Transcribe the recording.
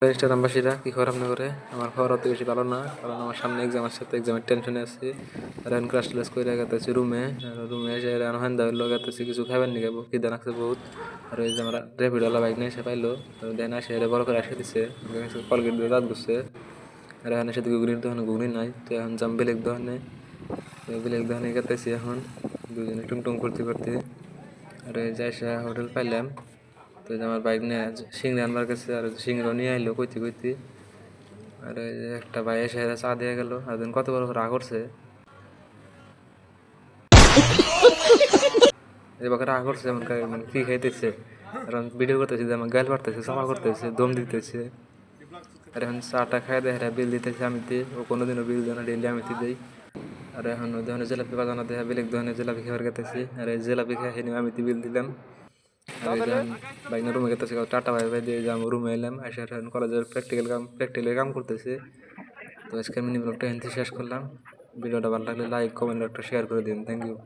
ইনস্টাগ্রামবাসীরা কি খবর আপনার করে? আমার খবর অত বেশি ভালো না, কারণ আমার সামনে এক্সাম আছে, তো এক্সামের টেনশনে আছি। আর এখন ক্লাস টাস করে গেতেছি রুমে এসে এখন হান্দা হইলো গেতেছি কিছু খাবার নিয়ে যাবো, খিদে লাগছে বহুত। আর ওই যে আমার র্যাপিডওয়ালা বাইক নিয়ে এসে পাইলো, তো দেন আসে বড় করে আসে দিচ্ছে, কলগেট দিয়ে দাঁত ঘুরছে। আর এখন এসে ঘুগনির দোকানে ঘুগনি নাই, তো এখন যাম বেলেগ দোকানে। বেলেগ দোকানে গেতেছি এখন দুজনে টুং করতে করতে। আর যাই হোটেল পাইলাম, তো আমার বাইক নিয়ে সিংড়ি আনবার গেছে, আর সিংড়িও নিয়ে আইলো কইতে কইতে। আর ওই যে একটা ভাই এসে চা দিয়ে গেল, আর কত বড় রাগ করছে, এবার রাগ করছে এমন মানে কি খাইতেছে, কারণ ভিডিও করতেছে যে আমার গাল পারতেছে, সাফা করতেছে, দম দিতেছে। আর এখন চাটা খাই দেয়, বিল দিতেছে আমিতে, ও কোনোদিনও বিল দেয় না, ডেলি আমিতে দেই। আর এখন ওই ধরনের জিলাপি বাজানো দেয়, বেলেগ ধরনের জিলাপি খাবার গেতেছি। আর এই জিলাপি খাই হেনে আমিতে বিল দিলাম। আর এই যখন বাইক রুমে গেতেছি, টাটা ভাই ভাই দিয়ে যাবো রুমে এলাম, এসে এখন কলেজের প্র্যাকটিক্যালের কাম করতেছি। তো আজকে মিনি ব্লগটা এখান থেকে শেষ করলাম। ভিডিওটা ভালো লাগলে লাইক কমেন্ট একটা শেয়ার করে দিন। Thank you.